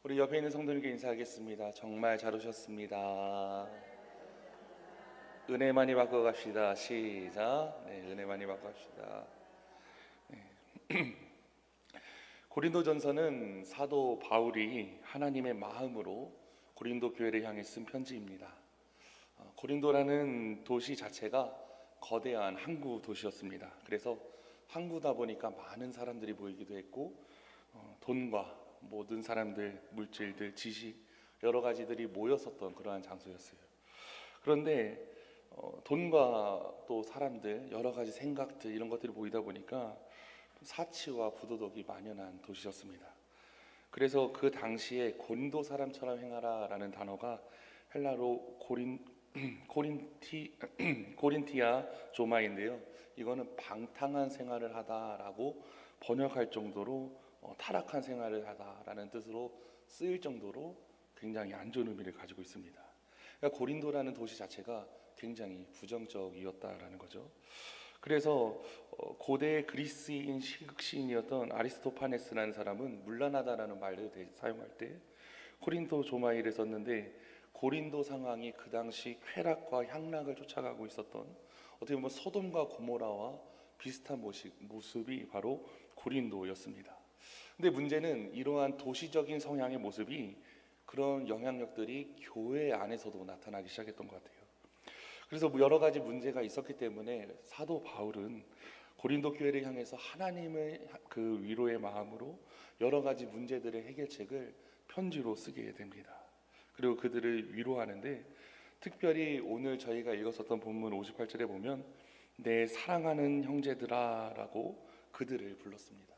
우리 옆에 있는 성도님께 인사하겠습니다. 정말 잘 오셨습니다. 은혜 많이 받고 갑시다. 시작. 네, 은혜 많이 받고 갑시다. 고린도전서는 사도 바울이 하나님의 마음으로 고린도 교회를 향해 쓴 편지입니다. 고린도라는 도시 자체가 거대한 항구 도시였습니다. 그래서 항구다 보니까 많은 사람들이 모이기도 했고 돈과 모든 사람들, 물질들, 지식 여러 가지들이 모였었던 그러한 장소였어요. 그런데 돈과 또 사람들, 여러 가지 생각들 이런 것들이 모이다 보니까 사치와 부도덕이 만연한 도시였습니다. 그래서 그 당시에 고린도 사람처럼 행하라라는 단어가 헬라로 고린티아 조마인데요. 이거는 방탕한 생활을 하다라고 번역할 정도로 타락한 생활을 하다라는 뜻으로 쓰일 정도로 굉장히 안 좋은 의미를 가지고 있습니다. 그러니까 고린도라는 도시 자체가 굉장히 부정적이었다라는 거죠. 그래서 고대 그리스인 시극시인이었던 아리스토파네스라는 사람은 문란하다라는 말을 사용할 때 고린도 조마이를 썼는데, 고린도 상황이 그 당시 쾌락과 향락을 쫓아가고 있었던 어떻게 보면 소돔과 고모라와 비슷한 모습이 바로 고린도였습니다. 근데 문제는 이러한 도시적인 성향의 모습이, 그런 영향력들이 교회 안에서도 나타나기 시작했던 것 같아요. 그래서 여러 가지 문제가 있었기 때문에 사도 바울은 고린도 교회를 향해서 하나님의 그 위로의 마음으로 여러 가지 문제들의 해결책을 편지로 쓰게 됩니다. 그리고 그들을 위로하는데, 특별히 오늘 저희가 읽었었던 본문 58절에 보면 내 사랑하는 형제들아 라고 그들을 불렀습니다.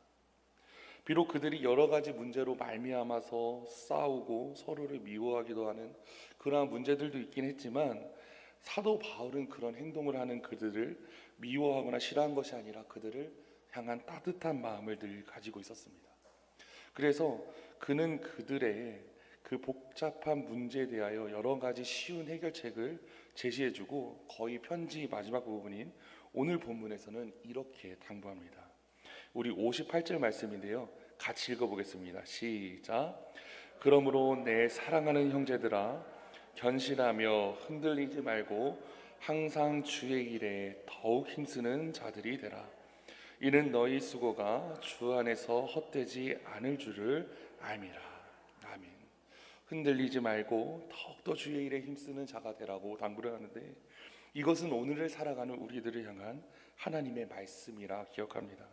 비록 그들이 여러 가지 문제로 말미암아서 싸우고 서로를 미워하기도 하는 그러한 문제들도 있긴 했지만, 사도 바울은 그런 행동을 하는 그들을 미워하거나 싫어한 것이 아니라 그들을 향한 따뜻한 마음을 늘 가지고 있었습니다. 그래서 그는 그들의 그 복잡한 문제에 대하여 여러 가지 쉬운 해결책을 제시해주고, 거의 편지 마지막 부분인 오늘 본문에서는 이렇게 당부합니다. 우리 58절 말씀인데요, 같이 읽어보겠습니다. 시작. 그러므로 내 사랑하는 형제들아, 견실하며 흔들리지 말고 항상 주의 일에 더욱 힘쓰는 자들이 되라. 이는 너희 수고가 주 안에서 헛되지 않을 줄을 알미라. 아멘. 흔들리지 말고 더욱더 주의 일에 힘쓰는 자가 되라고 당부를 하는데, 이것은 오늘을 살아가는 우리들을 향한 하나님의 말씀이라 기억합니다.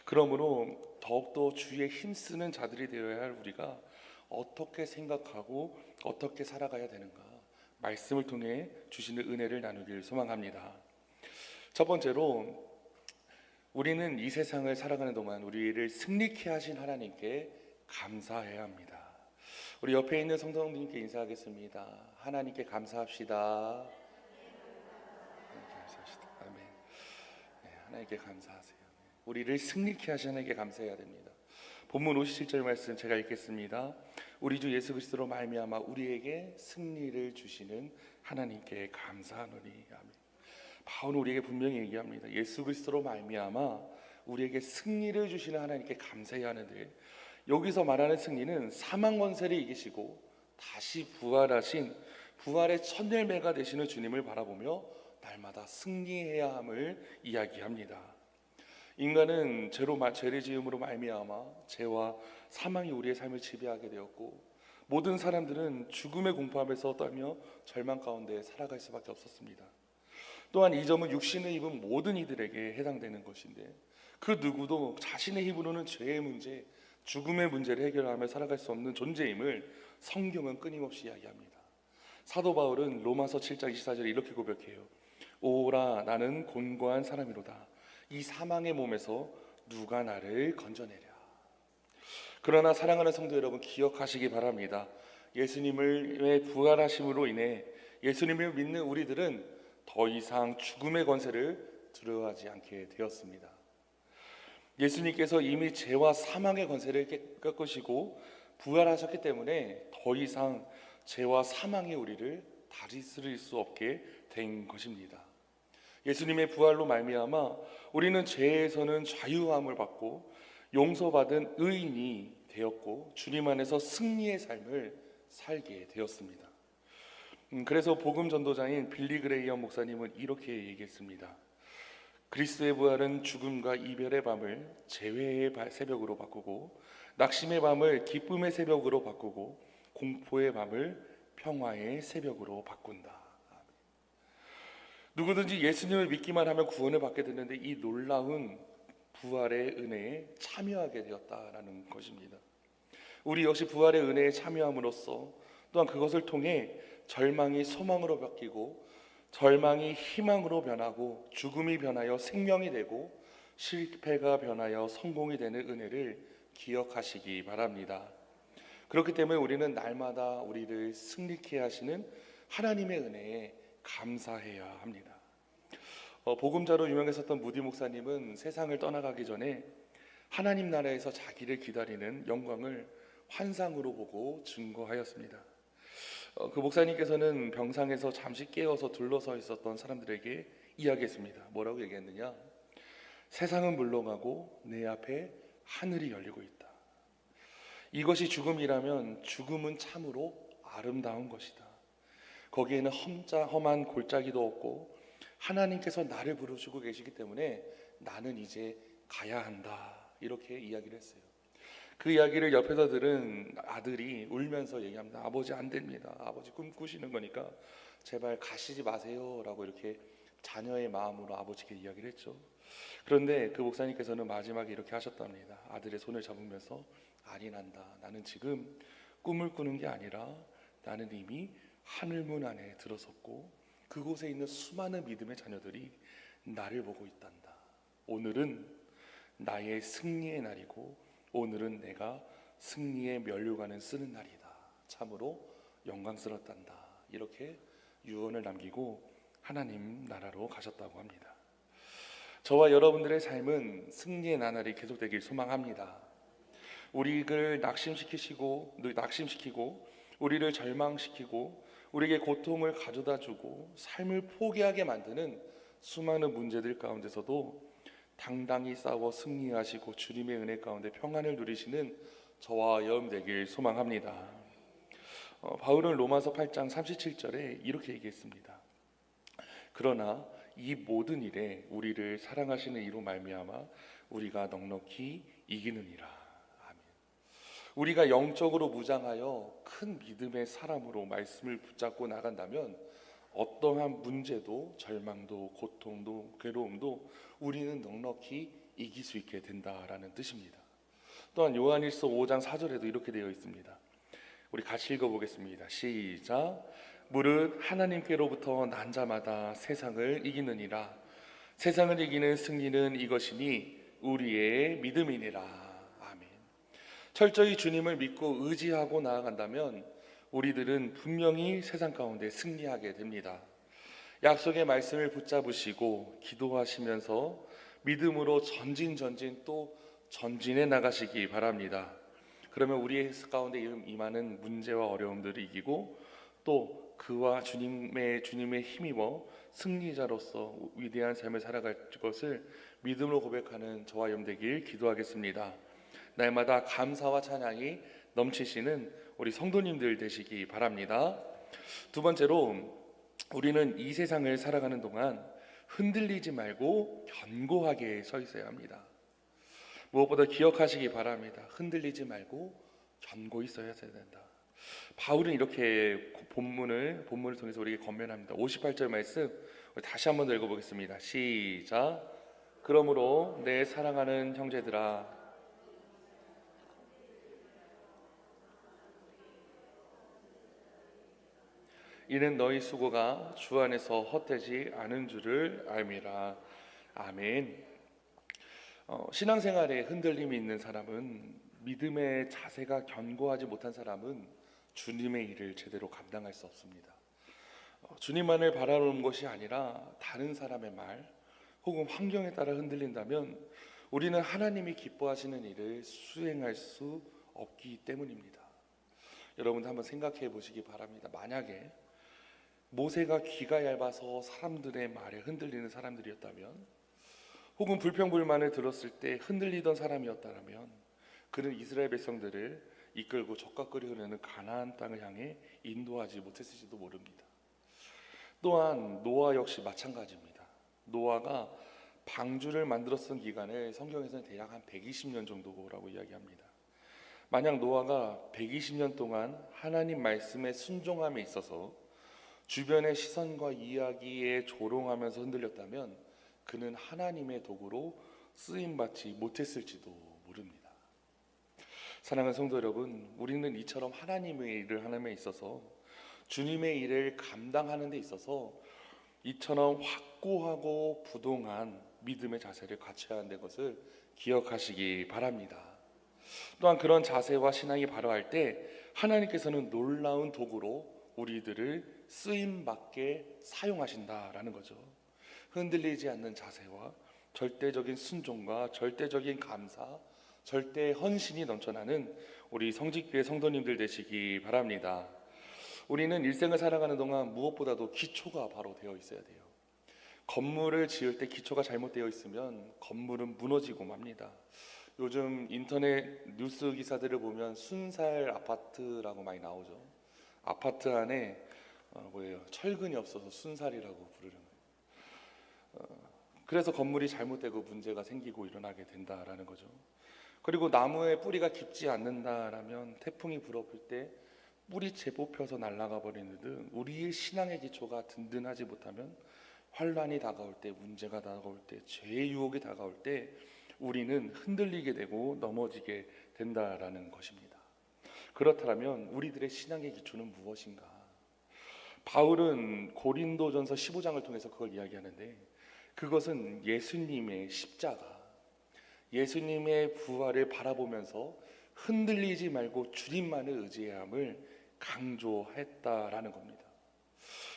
그러므로 더욱더 주의 힘쓰는 자들이 되어야 할 우리가 어떻게 생각하고 어떻게 살아가야 되는가, 말씀을 통해 주시는 은혜를 나누길 소망합니다. 첫 번째로, 우리는 이 세상을 살아가는 동안 우리를 승리케 하신 하나님께 감사해야 합니다. 우리 옆에 있는 성도님께 인사하겠습니다. 하나님께 감사합시다. 아멘. 네, 하나님께 감사하세요. 우리를 승리케 하신 하나님께 감사해야 됩니다. 본문 57절 말씀 제가 읽겠습니다. 우리 주 예수 그리스도로 말미암아 우리에게 승리를 주시는 하나님께 감사하노니. 아멘. 바울은 우리에게 분명히 얘기합니다. 예수 그리스도로 말미암아 우리에게 승리를 주시는 하나님께 감사해야 하는데, 여기서 말하는 승리는 사망 권세를 이기시고 다시 부활하신 부활의 첫 열매가 되시는 주님을 바라보며 날마다 승리해야 함을 이야기합니다. 인간은 죄를 지음으로 말미암아 죄와 사망이 우리의 삶을 지배하게 되었고, 모든 사람들은 죽음의 공포함에서 떨며 절망 가운데 살아갈 수밖에 없었습니다. 또한 이 점은 육신을 입은 모든 이들에게 해당되는 것인데, 그 누구도 자신의 힘으로는 죄의 문제, 죽음의 문제를 해결하며 살아갈 수 없는 존재임을 성경은 끊임없이 이야기합니다. 사도 바울은 로마서 7장 24절에 이렇게 고백해요. 오라, 나는 곤고한 사람이로다. 이 사망의 몸에서 누가 나를 건져내랴. 그러나 사랑하는 성도 여러분, 기억하시기 바랍니다. 예수님의 부활하심으로 인해 예수님을 믿는 우리들은 더 이상 죽음의 권세를 두려워하지 않게 되었습니다. 예수님께서 이미 죄와 사망의 권세를 꺾으시고 부활하셨기 때문에 더 이상 죄와 사망이 우리를 다스릴 수 없게 된 것입니다. 예수님의 부활로 말미암아 우리는 죄에서는 자유함을 받고 용서받은 의인이 되었고 주님 안에서 승리의 삶을 살게 되었습니다. 그래서 복음 전도자인 빌리 그레이엄 목사님은 이렇게 얘기했습니다. 그리스도의 부활은 죽음과 이별의 밤을 재회의 새벽으로 바꾸고 낙심의 밤을 기쁨의 새벽으로 바꾸고 공포의 밤을 평화의 새벽으로 바꾼다. 누구든지 예수님을 믿기만 하면 구원을 받게 되는데 이 놀라운 부활의 은혜에 참여하게 되었다라는 것입니다. 우리 역시 부활의 은혜에 참여함으로써 또한 그것을 통해 절망이 소망으로 바뀌고 절망이 희망으로 변하고 죽음이 변하여 생명이 되고 실패가 변하여 성공이 되는 은혜를 기억하시기 바랍니다. 그렇기 때문에 우리는 날마다 우리를 승리케 하시는 하나님의 은혜에 감사해야 합니다. 복음자로 유명했었던 무디 목사님은 세상을 떠나가기 전에 하나님 나라에서 자기를 기다리는 영광을 환상으로 보고 증거하였습니다. 그 목사님께서는 병상에서 잠시 깨어서 둘러서 있었던 사람들에게 이야기했습니다. 뭐라고 얘기했느냐? 세상은 물러가고 내 앞에 하늘이 열리고 있다. 이것이 죽음이라면 죽음은 참으로 아름다운 것이다. 거기에는 험한 골짜기도 없고 하나님께서 나를 부르시고 계시기 때문에 나는 이제 가야 한다. 이렇게 이야기를 했어요. 그 이야기를 옆에서 들은 아들이 울면서 얘기합니다. 아버지 안 됩니다. 아버지 꿈꾸시는 거니까 제발 가시지 마세요 라고 이렇게 자녀의 마음으로 아버지께 이야기를 했죠. 그런데 그 목사님께서는 마지막에 이렇게 하셨답니다. 아들의 손을 잡으면서 아니 난다. 나는 지금 꿈을 꾸는 게 아니라 나는 이미 하늘문 안에 들어섰고 그곳에 있는 수많은 믿음의 자녀들이 나를 보고 있단다. 오늘은 나의 승리의 날이고 오늘은 내가 승리의 면류관을 쓰는 날이다. 참으로 영광스럽단다. 이렇게 유언을 남기고 하나님 나라로 가셨다고 합니다. 저와 여러분들의 삶은 승리의 나날이 계속되길 소망합니다. 우리를 낙심시키고 우리를 절망시키고 우리에게 고통을 가져다 주고 삶을 포기하게 만드는 수많은 문제들 가운데서도 당당히 싸워 승리하시고 주님의 은혜 가운데 평안을 누리시는 저와 여러분 되길 소망합니다. 바울은 로마서 8장 37절에 이렇게 얘기했습니다. 그러나 이 모든 일에 우리를 사랑하시는 이로 말미암아 우리가 넉넉히 이기느니라. 아멘. 우리가 영적으로 무장하여 큰 믿음의 사람으로 말씀을 붙잡고 나간다면 어떠한 문제도 절망도 고통도 괴로움도 우리는 넉넉히 이길 수 있게 된다라는 뜻입니다. 또한 요한일서 5장 4절에도 이렇게 되어 있습니다. 우리 같이 읽어보겠습니다. 시작. 무릇 하나님께로부터 난 자마다 세상을 이기느니라. 세상을 이기는 승리는 이것이니 우리의 믿음이니라. 아멘. 철저히 주님을 믿고 의지하고 나아간다면 우리들은 분명히 세상 가운데 승리하게 됩니다. 약속의 말씀을 붙잡으시고 기도하시면서 믿음으로 전진 또 전진해 나가시기 바랍니다. 그러면 우리의 가운데 임하는 문제와 어려움들을 이기고 또 그와 주님의 힘입어 승리자로서 위대한 삶을 살아갈 것을 믿음으로 고백하는 저와 여러분 되길 기도하겠습니다. 날마다 감사와 찬양이 넘치시는 우리 성도님들 되시기 바랍니다. 두 번째로 우리는 이 세상을 살아가는 동안 흔들리지 말고 견고하게 서 있어야 합니다. 무엇보다 기억하시기 바랍니다. 흔들리지 말고 견고히 서야 된다. 바울은 이렇게 본문을 통해서 우리에게 권면합니다. 58절 말씀 다시 한번 더 읽어보겠습니다. 시작. 그러므로 내 사랑하는 형제들아 이는 너희 수고가 주 안에서 헛되지 않은 줄을 알미라. 아멘. 신앙생활에 흔들림이 있는 사람은 믿음의 자세가 견고하지 못한 사람은 주님의 일을 제대로 감당할 수 없습니다. 주님만을 바라보는 것이 아니라 다른 사람의 말 혹은 환경에 따라 흔들린다면 우리는 하나님이 기뻐하시는 일을 수행할 수 없기 때문입니다. 여러분도 한번 생각해 보시기 바랍니다. 만약에 모세가 귀가 얇아서 사람들의 말에 흔들리는 사람들이었다면 혹은 불평불만을 들었을 때 흔들리던 사람이었다면 그는 이스라엘 백성들을 이끌고 적각거리 흐르는 가나안 땅을 향해 인도하지 못했을지도 모릅니다. 또한 노아 역시 마찬가지입니다. 노아가 방주를 만들었던 기간을 성경에서는 대략 한 120년 정도라고 이야기합니다. 만약 노아가 120년 동안 하나님 말씀에 순종함에 있어서 주변의 시선과 이야기에 조롱하면서 흔들렸다면 그는 하나님의 도구로 쓰임받지 못했을지도 모릅니다. 사랑하는 성도 여러분, 우리는 이처럼 하나님의 일을 하는 데 있어서, 주님의 일을 감당하는 데 있어서 이처럼 확고하고 부동한 믿음의 자세를 갖춰야 한다는 것을 기억하시기 바랍니다. 또한 그런 자세와 신앙이 바로할 때 하나님께서는 놀라운 도구로 우리들을 쓰임받게 사용하신다라는 거죠. 흔들리지 않는 자세와 절대적인 순종과 절대적인 감사, 절대 헌신이 넘쳐나는 우리 성직교회 성도님들 되시기 바랍니다. 우리는 일생을 살아가는 동안 무엇보다도 기초가 바로 되어 있어야 돼요. 건물을 지을 때 기초가 잘못되어 있으면 건물은 무너지고 맙니다. 요즘 인터넷 뉴스 기사들을 보면 순살 아파트라고 많이 나오죠. 아파트 안에 철근이 없어서 순살이라고 부르는 거예요. 그래서 건물이 잘못되고 문제가 생기고 일어나게 된다라는 거죠. 그리고 나무의 뿌리가 깊지 않는다라면 태풍이 불어볼 때 뿌리채 뽑혀서 날아가 버리는 등 우리의 신앙의 기초가 든든하지 못하면 환란이 다가올 때, 문제가 다가올 때, 죄의 유혹이 다가올 때 우리는 흔들리게 되고 넘어지게 된다라는 것입니다. 그렇다면 우리들의 신앙의 기초는 무엇인가? 바울은 고린도전서 15장을 통해서 그걸 이야기하는데, 그것은 예수님의 십자가, 예수님의 부활을 바라보면서 흔들리지 말고 주님만을 의지해야 함을 강조했다라는 겁니다.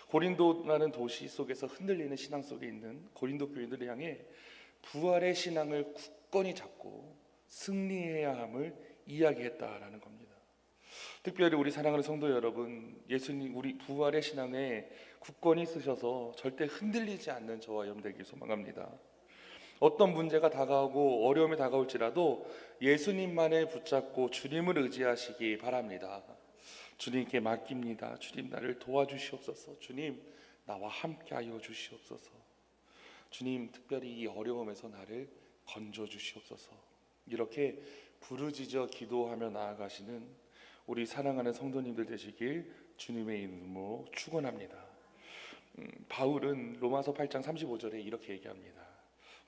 고린도라는 도시 속에서 흔들리는 신앙 속에 있는 고린도 교인들을 향해 부활의 신앙을 굳건히 잡고 승리해야 함을 이야기했다라는 겁니다. 특별히 우리 사랑하는 성도 여러분, 예수님 우리 부활의 신앙에 굳건히 쓰셔서 절대 흔들리지 않는 저와 여러분 되길 소망합니다. 어떤 문제가 다가오고 어려움이 다가올지라도 예수님만을 붙잡고 주님을 의지하시기 바랍니다. 주님께 맡깁니다. 주님 나를 도와주시옵소서. 주님 나와 함께하여 주시옵소서. 주님 특별히 이 어려움에서 나를 건져주시옵소서. 이렇게 부르짖어 기도하며 나아가시는 우리 사랑하는 성도님들 되시길 주님의 이름으로 축원합니다. 바울은 로마서 8장 35절에 이렇게 얘기합니다.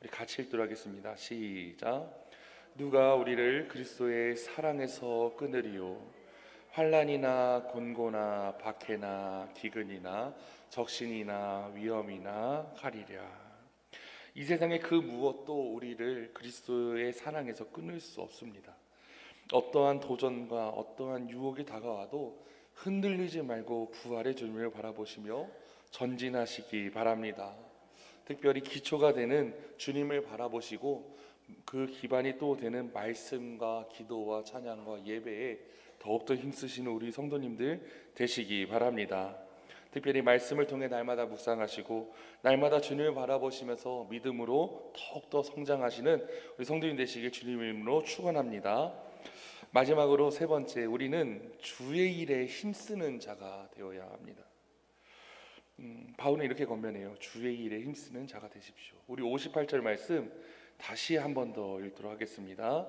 우리 같이 읽도록 하겠습니다. 시작. 누가 우리를 그리스도의 사랑에서 끊으리요? 환난이나 곤고나 박해나 기근이나 적신이나 위험이나 칼이랴. 이 세상의 그 무엇도 우리를 그리스도의 사랑에서 끊을 수 없습니다. 어떠한 도전과 어떠한 유혹이 다가와도 흔들리지 말고 부활의 주님을 바라보시며 전진하시기 바랍니다. 특별히 기초가 되는 주님을 바라보시고 그 기반이 또 되는 말씀과 기도와 찬양과 예배에 더욱더 힘쓰시는 우리 성도님들 되시기 바랍니다. 특별히 말씀을 통해 날마다 묵상하시고 날마다 주님을 바라보시면서 믿음으로 더욱더 성장하시는 우리 성도님 되시길 주님의 이름으로 축원합니다. 마지막으로 세 번째, 우리는 주의 일에 힘쓰는 자가 되어야 합니다. 바울은 이렇게 권면해요. 주의 일에 힘쓰는 자가 되십시오. 우리 58절 말씀 다시 한 번 더 읽도록 하겠습니다.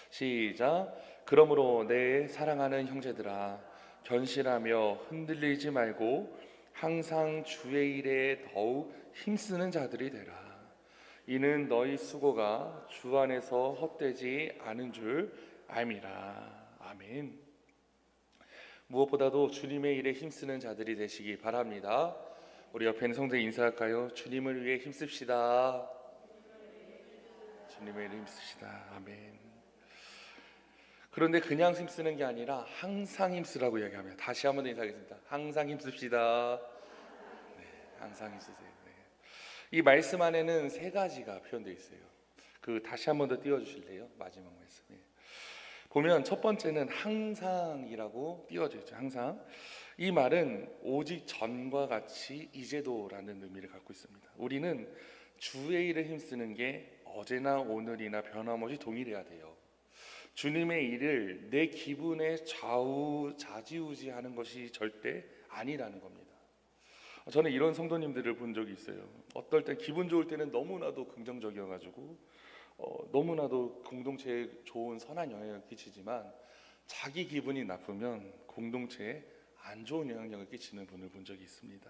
시작. 그러므로 내 사랑하는 형제들아, 견실하며 흔들리지 말고 항상 주의 일에 더욱 힘쓰는 자들이 되라. 이는 너희 수고가 주 안에서 헛되지 않은 줄 암이라. 아멘. 무엇보다도 주님의 일에 힘쓰는 자들이 되시기 바랍니다. 우리 옆에 있는 성도들 인사할까요? 주님을 위해 힘씁시다. 주님의 일에 힘쓰시다. 아멘. 그런데 그냥 힘쓰는 게 아니라 항상 힘쓰라고 이야기합니다. 다시 한번 인사하겠습니다. 항상 힘씁시다. 네, 항상 힘쓰세요. 네. 이 말씀 안에는 세 가지가 표현되어 있어요. 다시 한번 더 띄워주실래요? 마지막 말씀. 보면 첫 번째는 항상이라고 띄워져 있죠. 항상. 이 말은 오직 전과 같이 이제도라는 의미를 갖고 있습니다. 우리는 주의 일에 힘쓰는 게 어제나 오늘이나 변함없이 동일해야 돼요. 주님의 일을 내 기분에 좌지우지하는 것이 절대 아니라는 겁니다. 저는 이런 성도님들을 본 적이 있어요. 어떨 때 기분 좋을 때는 너무나도 긍정적이어가지고 너무나도 공동체에 좋은 선한 영향을 끼치지만 자기 기분이 나쁘면 공동체에 안 좋은 영향력을 끼치는 분을 본 적이 있습니다.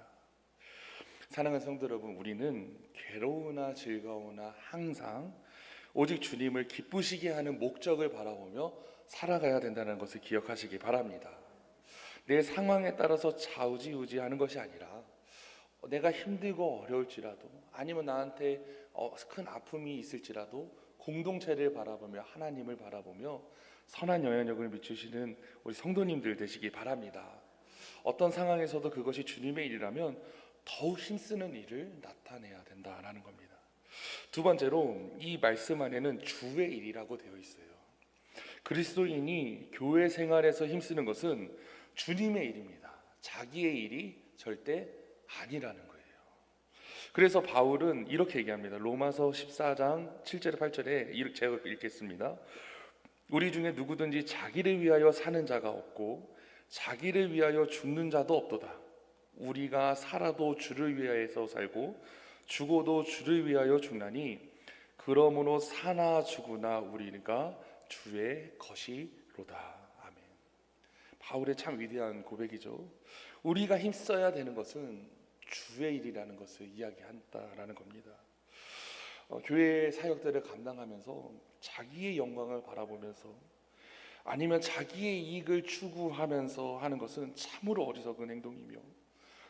사랑하는 성도 여러분, 우리는 괴로우나 즐거우나 항상 오직 주님을 기쁘시게 하는 목적을 바라보며 살아가야 된다는 것을 기억하시기 바랍니다. 내 상황에 따라서 좌우지우지하는 것이 아니라 내가 힘들고 어려울지라도 아니면 나한테 큰 아픔이 있을지라도 공동체를 바라보며 하나님을 바라보며 선한 영향력을 미치시는 우리 성도님들 되시기 바랍니다. 어떤 상황에서도 그것이 주님의 일이라면 더욱 힘쓰는 일을 나타내야 된다라는 겁니다. 두 번째로 이 말씀 안에는 주의 일이라고 되어 있어요. 그리스도인이 교회 생활에서 힘쓰는 것은 주님의 일입니다. 자기의 일이 절대 아니라는 거예요. 그래서 바울은 이렇게 얘기합니다. 로마서 14장 7절 8절에 이렇게 제가 읽겠습니다. 우리 중에 누구든지 자기를 위하여 사는 자가 없고 자기를 위하여 죽는 자도 없도다. 우리가 살아도 주를 위하여서 살고 죽어도 주를 위하여 죽나니 그러므로 사나 죽으나 우리가 주의 것이로다. 아멘. 바울의 참 위대한 고백이죠. 우리가 힘써야 되는 것은 주의 일이라는 것을 이야기한다라는 겁니다. 교회 사역들을 감당하면서 자기의 영광을 바라보면서 아니면 자기의 이익을 추구하면서 하는 것은 참으로 어리석은 행동이며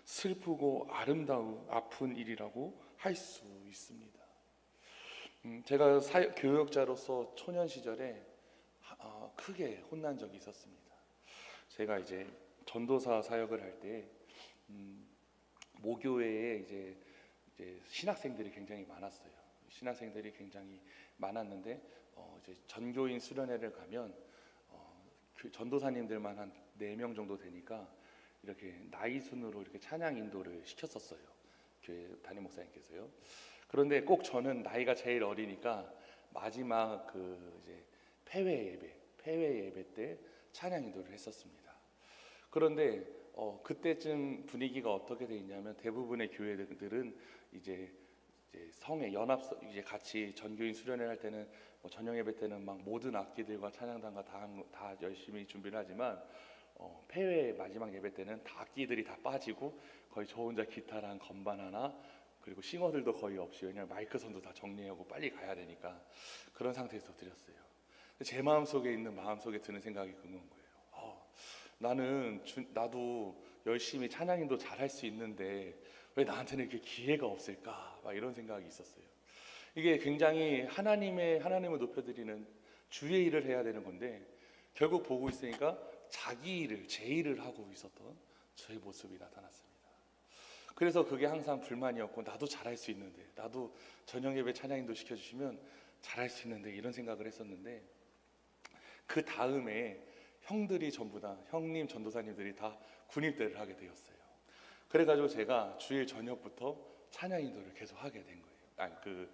슬프고 아픈 일이라고 할 수 있습니다. 제가 교역자로서 초년 시절에 크게 혼난 적이 있었습니다. 제가 이제 전도사 사역을 할 때 모교회에 이제 신학생들이 굉장히 많았어요. 신학생들이 굉장히 많았는데 이제 전교인 수련회를 가면 전도사님들만 한 4명 정도 되니까 이렇게 나이 순으로 이렇게 찬양 인도를 시켰었어요. 교회 담임 목사님께서요. 그런데 꼭 저는 나이가 제일 어리니까 마지막 이제 폐회 예배 때 찬양 인도를 했었습니다. 그런데 그때쯤 분위기가 어떻게 돼 있냐면 대부분의 교회들은 이제 성에 연합 이제 같이 전교인 수련회 할 때는 저녁 예배 때는 막 모든 악기들과 찬양단과 다 열심히 준비를 하지만 폐회 마지막 예배 때는 다 악기들이 다 빠지고 거의 저 혼자 기타랑 건반 하나 그리고 싱어들도 거의 없이 왜냐면 마이크 선도 다 정리하고 빨리 가야 되니까 그런 상태에서 드렸어요. 제 마음속에 드는 생각이 그런 거예요. 나도 열심히 찬양인도 잘할 수 있는데 왜 나한테는 이렇게 기회가 없을까? 막 이런 생각이 있었어요. 이게 굉장히 하나님을 높여드리는 주의 일을 해야 되는 건데 결국 보고 있으니까 자기 일을 제 일을 하고 있었던 저의 모습이 나타났습니다. 그래서 그게 항상 불만이었고 나도 잘할 수 있는데 나도 저녁 예배 찬양인도 시켜주시면 잘할 수 있는데 이런 생각을 했었는데 그 다음에 형들이 전부 다 형님 전도사님들이 다 군입대를 하게 되었어요. 그래가지고 제가 주일 저녁부터 찬양 인도를 계속 하게 된 거예요.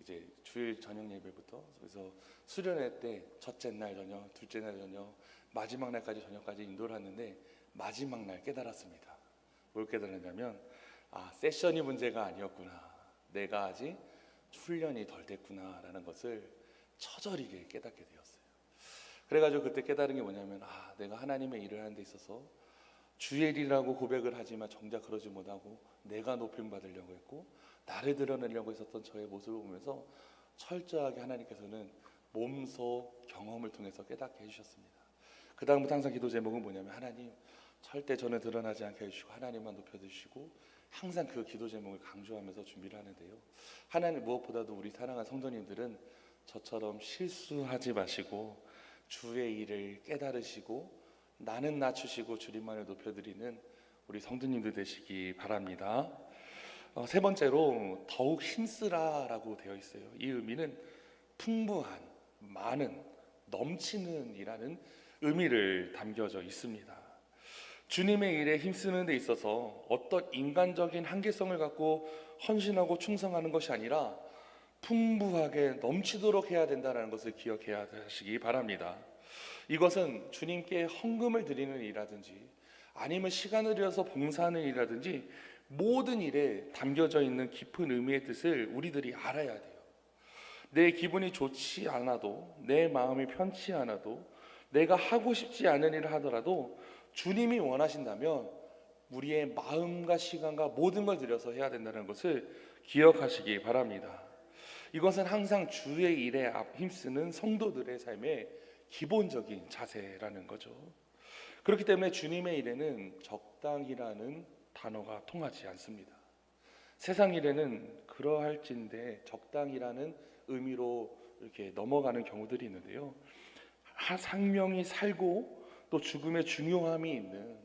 이제 주일 저녁 예배부터 그래서 수련회 때 첫째 날 저녁, 둘째 날 저녁, 마지막 날까지 저녁까지 인도를 하는데 마지막 날 깨달았습니다. 뭘 깨달았냐면 세션이 문제가 아니었구나. 내가 아직 훈련이 덜 됐구나라는 것을 처절하게 깨닫게 되었어요. 그래가지고 그때 깨달은 게 뭐냐면 내가 하나님의 일을 하는 데 있어서 주의 일이라고 고백을 하지만 정작 그러지 못하고 내가 높임 받으려고 했고 나를 드러내려고 했었던 저의 모습을 보면서 철저하게 하나님께서는 몸소 경험을 통해서 깨닫게 해주셨습니다. 그 다음부터 항상 기도 제목은 뭐냐면 하나님 절대 저는 드러나지 않게 해주시고 하나님만 높여주시고 항상 그 기도 제목을 강조하면서 준비를 하는데요. 하나님 무엇보다도 우리 사랑하는 성도님들은 저처럼 실수하지 마시고 주의 일을 깨달으시고 나는 낮추시고 주님만을 높여드리는 우리 성도님들 되시기 바랍니다. 세 번째로 더욱 힘쓰라라고 되어 있어요. 이 의미는 풍부한, 많은, 넘치는 이라는 의미를 담겨져 있습니다. 주님의 일에 힘쓰는 데 있어서 어떤 인간적인 한계성을 갖고 헌신하고 충성하는 것이 아니라 풍부하게 넘치도록 해야 된다는 것을 기억해야 하시기 바랍니다. 이것은 주님께 헌금을 드리는 일이라든지 아니면 시간을 들여서 봉사하는 일이라든지 모든 일에 담겨져 있는 깊은 의미의 뜻을 우리들이 알아야 돼요. 내 기분이 좋지 않아도, 내 마음이 편치 않아도, 내가 하고 싶지 않은 일을 하더라도 주님이 원하신다면 우리의 마음과 시간과 모든 걸 들여서 해야 된다는 것을 기억하시기 바랍니다. 이것은 항상 주의 일에 힘쓰는 성도들의 삶의 기본적인 자세라는 거죠. 그렇기 때문에 주님의 일에는 적당이라는 단어가 통하지 않습니다. 세상 일에는 그러할진데 적당이라는 의미로 이렇게 넘어가는 경우들이 있는데요. 생명이 살고 또 죽음의 중요함이 있는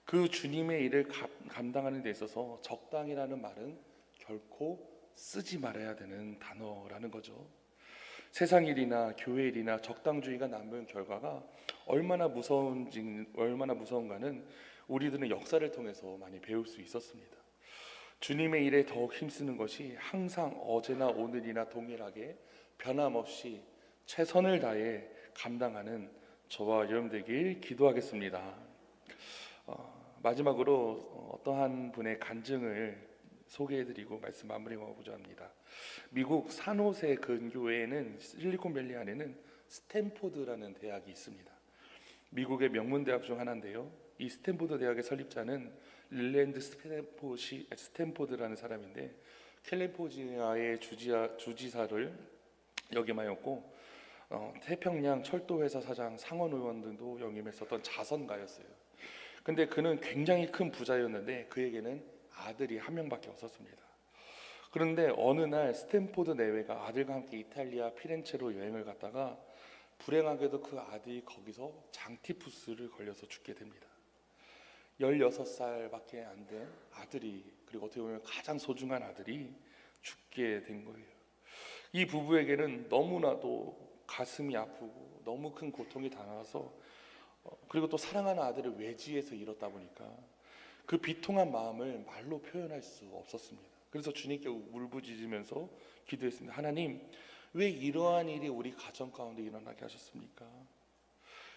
그 주님의 일을 감당하는 데 있어서 적당이라는 말은 결코 쓰지 말아야 되는 단어라는 거죠. 세상 일이나 교회 일이나 적당주의가 남은 결과가 얼마나 무서운가는 우리들은 역사를 통해서 많이 배울 수 있었습니다. 주님의 일에 더욱 힘쓰는 것이 항상 어제나 오늘이나 동일하게 변함없이 최선을 다해 감당하는 저와 여러분 되길 기도하겠습니다. 마지막으로 어떠한 분의 간증을 소개해드리고 말씀 마무리하고자 합니다. 미국 산호세 근교에는 실리콘밸리 안에는 스탠포드라는 대학이 있습니다. 미국의 명문 대학 중 하나인데요. 이 스탠포드 대학의 설립자는 릴랜드 스탠포드라는 사람인데 캘리포니아의 주지사를 역임하였고 태평양 철도회사 사장 상원 의원 등도 역임했었던 자선가였어요. 근데 그는 굉장히 큰 부자였는데 그에게는 아들이 한 명밖에 없었습니다. 그런데 어느 날 스탠포드 내외가 아들과 함께 이탈리아 피렌체로 여행을 갔다가 불행하게도 그 아들이 거기서 장티푸스를 걸려서 죽게 됩니다. 16살밖에 안 된 아들이, 그리고 어떻게 보면 가장 소중한 아들이 죽게 된 거예요. 이 부부에게는 너무나도 가슴이 아프고 너무 큰 고통이 다가와서 그리고 또 사랑하는 아들을 외지에서 잃었다 보니까 그 비통한 마음을 말로 표현할 수 없었습니다. 그래서 주님께 울부짖으면서 기도했습니다. 하나님, 왜 이러한 일이 우리 가정 가운데 일어나게 하셨습니까?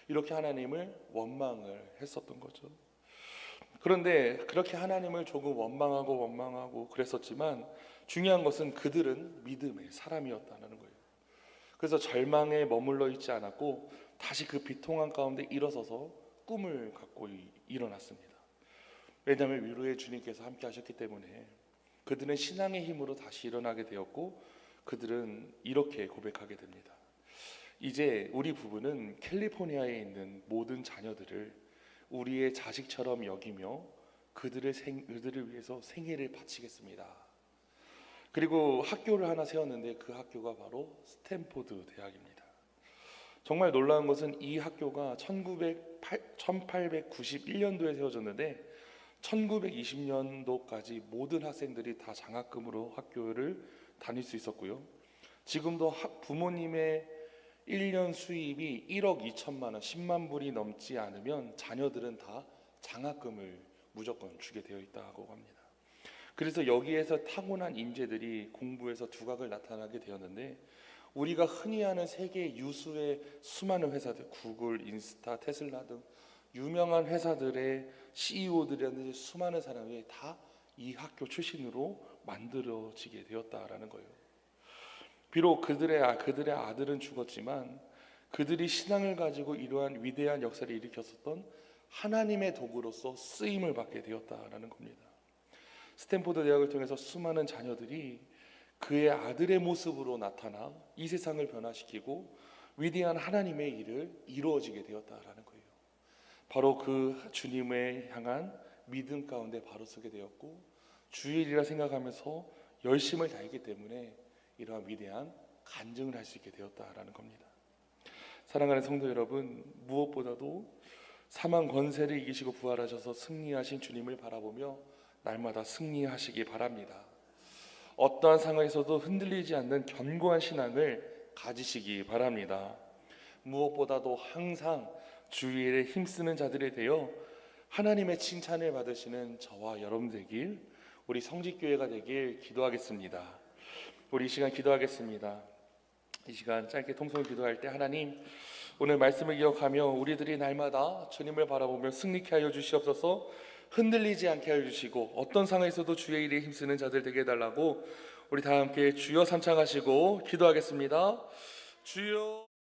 이렇게 하나님을 원망을 했었던 거죠. 그런데 그렇게 하나님을 조금 원망하고 그랬었지만 중요한 것은 그들은 믿음의 사람이었다는 거예요. 그래서 절망에 머물러 있지 않았고 다시 그 비통한 가운데 일어서서 꿈을 갖고 일어났습니다. 왜냐하면 위로의 주님께서 함께 하셨기 때문에 그들은 신앙의 힘으로 다시 일어나게 되었고 그들은 이렇게 고백하게 됩니다. 이제 우리 부부는 캘리포니아에 있는 모든 자녀들을 우리의 자식처럼 여기며 그들을 위해서 생애를 바치겠습니다. 그리고 학교를 하나 세웠는데 그 학교가 바로 스탠포드 대학입니다. 정말 놀라운 것은 이 학교가 1891년도에 세워졌는데 1920년도까지 모든 학생들이 다 장학금으로 학교를 다닐 수 있었고요. 지금도 부모님의 1년 수입이 1억 2천만 원, 10만 불이 넘지 않으면 자녀들은 다 장학금을 무조건 주게 되어 있다고 합니다. 그래서 여기에서 타고난 인재들이 공부해서 두각을 나타나게 되었는데 우리가 흔히 아는 세계 유수의 수많은 회사들, 구글, 인스타, 테슬라 등 유명한 회사들의 CEO들이라든지 수많은 사람이 다 이 학교 출신으로 만들어지게 되었다라는 거예요. 비록 그들의 아들은 죽었지만 그들이 신앙을 가지고 이러한 위대한 역사를 일으켰었던 하나님의 도구로서 쓰임을 받게 되었다라는 겁니다. 스탠포드 대학을 통해서 수많은 자녀들이 그의 아들의 모습으로 나타나 이 세상을 변화시키고 위대한 하나님의 일을 이루어지게 되었다라는 거예요. 바로 그 주님을 향한 믿음 가운데 바로 서게 되었고 주일이라 생각하면서 열심을 다했기 때문에 이러한 위대한 간증을 할 수 있게 되었다라는 겁니다. 사랑하는 성도 여러분, 무엇보다도 사망 권세를 이기시고 부활하셔서 승리하신 주님을 바라보며 날마다 승리하시기 바랍니다. 어떠한 상황에서도 흔들리지 않는 견고한 신앙을 가지시기 바랍니다. 무엇보다도 항상 주일에 힘쓰는 자들이 되어 하나님의 칭찬을 받으시는 저와 여러분 되길 우리 성직교회가 되길 기도하겠습니다. 우리 이 시간 기도하겠습니다. 이 시간 짧게 통성을 기도할 때 하나님, 오늘 말씀을 기억하며 우리들이 날마다 주님을 바라보며 승리케 하여 주시옵소서. 흔들리지 않게 하여 주시고 어떤 상황에서도 주의 일에 힘쓰는 자들 되게 해달라고 우리 다 함께 주여 삼창하시고 기도하겠습니다. 주여.